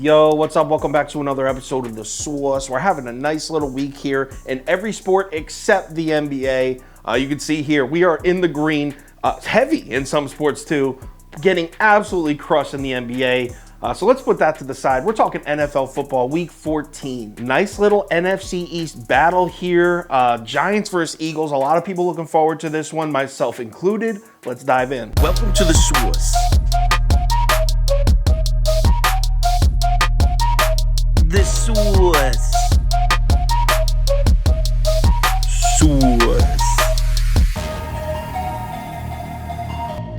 Yo, what's up? Welcome back to another episode of The Sauce. We're having a nice little week here in every sport except the NBA. You can see here, we are in the green, heavy in some sports too, getting absolutely crushed in the NBA. So let's put that to the side. We're talking NFL football, week 14. Nice little NFC East battle here. Giants versus Eagles. A lot of people looking forward to this one, myself included. Let's dive in. Welcome to The Sauce. The Sauce. Sauce.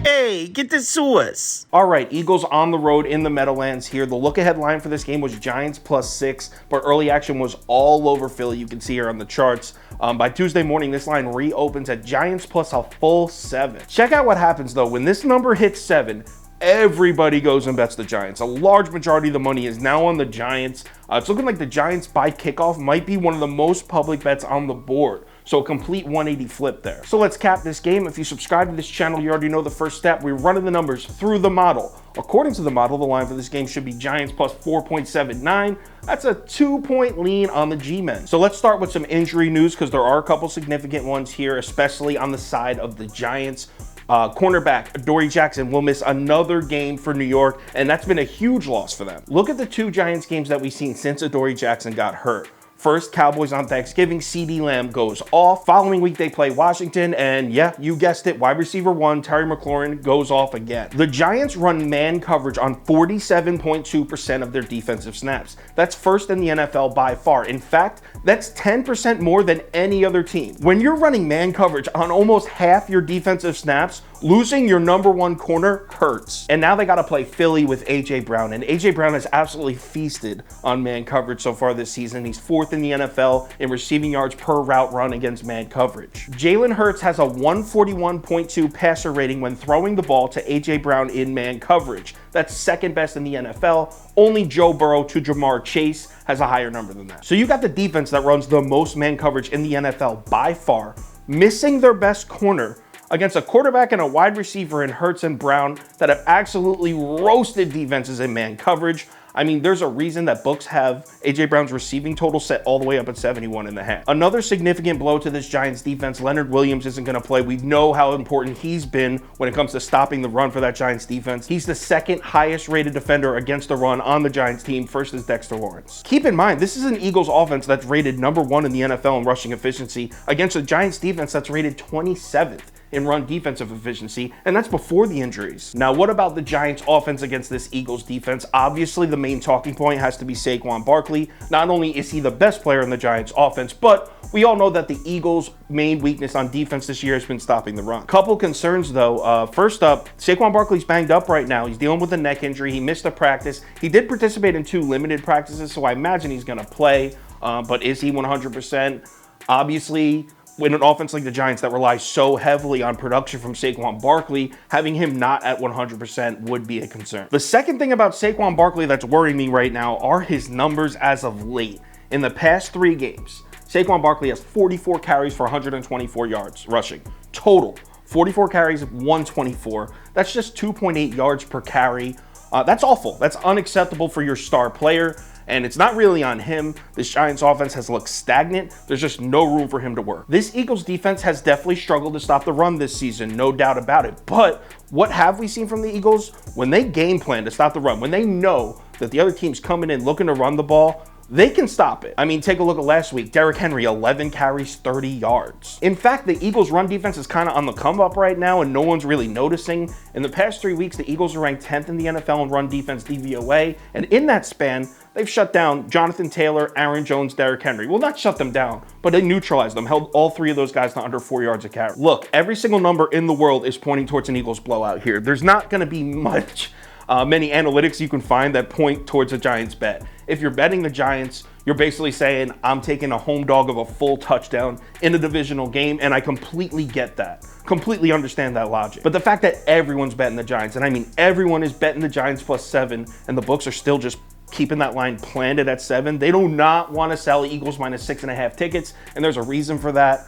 Hey, get the sauce. All right, Eagles on the road in the Meadowlands here. The look-ahead line for this game was Giants +6, but early action was all over Philly. You can see here on the charts. By Tuesday morning, this line reopens at Giants plus a full 7. Check out what happens, though. When this number hits 7, everybody goes and bets the Giants. A large majority of the money is now on the Giants. It's looking like the Giants by kickoff might be one of the most public bets on the board. So a complete 180 flip there. So let's cap this game. If you subscribe to this channel, you already know the first step. We're running the numbers through the model. According to the model, the line for this game should be Giants plus 4.79. That's a 2-point lean on the G-men. So let's start with some injury news because there are a couple significant ones here, especially on the side of the Giants. Cornerback Adoree Jackson will miss another game for New York, and that's been a huge loss for them. Look at the two Giants games that we've seen since Adoree Jackson got hurt. First, Cowboys on Thanksgiving, CeeDee Lamb goes off. Following week, they play Washington, and yeah, you guessed it, wide receiver 1, Terry McLaurin, goes off again. The Giants run man coverage on 47.2% of their defensive snaps. That's first in the NFL by far. In fact, that's 10% more than any other team. When you're running man coverage on almost half your defensive snaps, losing your number 1 corner hurts. And now they got to play Philly with A.J. Brown, and A.J. Brown has absolutely feasted on man coverage so far this season. He's 4th in the NFL in receiving yards per route run against man coverage. Jalen Hurts has a 141.2 passer rating when throwing the ball to A.J. Brown in man coverage. That's second best in the NFL. Only Joe Burrow to Jamar Chase has a higher number than that. So you got the defense that runs the most man coverage in the NFL by far, missing their best corner against a quarterback and a wide receiver in Hurts and Brown that have absolutely roasted defenses in man coverage. I mean, there's a reason that books have A.J. Brown's receiving total set all the way up at 71.5. Another significant blow to this Giants defense, Leonard Williams isn't going to play. We know how important he's been when it comes to stopping the run for that Giants defense. He's the second highest rated defender against the run on the Giants team. First is Dexter Lawrence. Keep in mind, this is an Eagles offense that's rated number 1 in the NFL in rushing efficiency against a Giants defense that's rated 27th in run defensive efficiency, and that's before the injuries. Now, what about the Giants offense against this Eagles defense? Obviously, the main talking point has to be Saquon Barkley. Not only is he the best player in the Giants offense, but we all know that the Eagles' main weakness on defense this year has been stopping the run. Couple concerns though. First up, Saquon Barkley's banged up right now. He's dealing with a neck injury. He missed a practice. He did participate in 2 limited practices, so I imagine he's gonna play, but is he 100%? Obviously, in an offense like the Giants that relies so heavily on production from Saquon Barkley, having him not at 100% would be a concern. The second thing about Saquon Barkley that's worrying me right now are his numbers as of late. In the past 3 games, Saquon Barkley has 44 carries for 124 yards rushing. Total, 44 carries, 124. That's just 2.8 yards per carry. That's awful. That's unacceptable for your star player. And it's not really on him. This Giants offense has looked stagnant. There's just no room for him to work. This Eagles defense has definitely struggled to stop the run this season, no doubt about it. But what have we seen from the Eagles? When they game plan to stop the run, when they know that the other team's coming in looking to run the ball, they can stop it. I mean, take a look at last week. Derrick Henry, 11 carries, 30 yards. In fact, the Eagles' run defense is kind of on the come up right now, and no one's really noticing. In the past 3 weeks, the Eagles are ranked 10th in the NFL in run defense DVOA, and in that span, they've shut down Jonathan Taylor, Aaron Jones, Derrick Henry. Well, not shut them down, but they neutralized them, held all 3 of those guys to under 4 yards a carry. Look, every single number in the world is pointing towards an Eagles blowout here. There's not going to be many analytics you can find that point towards a Giants bet. If you're betting the Giants, you're basically saying, I'm taking a home dog of a full touchdown in a divisional game, and I completely get that. Completely understand that logic. But the fact that everyone's betting the Giants, and I mean everyone is betting the Giants +7, and the books are still just keeping that line planted at 7, they do not want to sell Eagles -6.5 tickets, and there's a reason for that.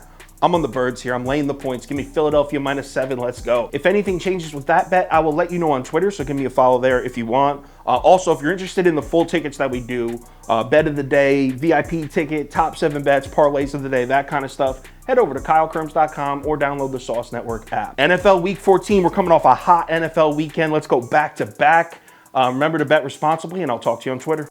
I'm on the birds here. I'm laying the points. Give me Philadelphia -7. Let's go. If anything changes with that bet, I will let you know on Twitter, so give me a follow there if you want. Also, if you're interested in the full tickets that we do, bet of the day, VIP ticket, top 7 bets, parlays of the day, that kind of stuff, head over to KyleKirms.com or download the Sauce Network app. NFL Week 14, we're coming off a hot NFL weekend. Let's go back to back. Remember to bet responsibly, and I'll talk to you on Twitter.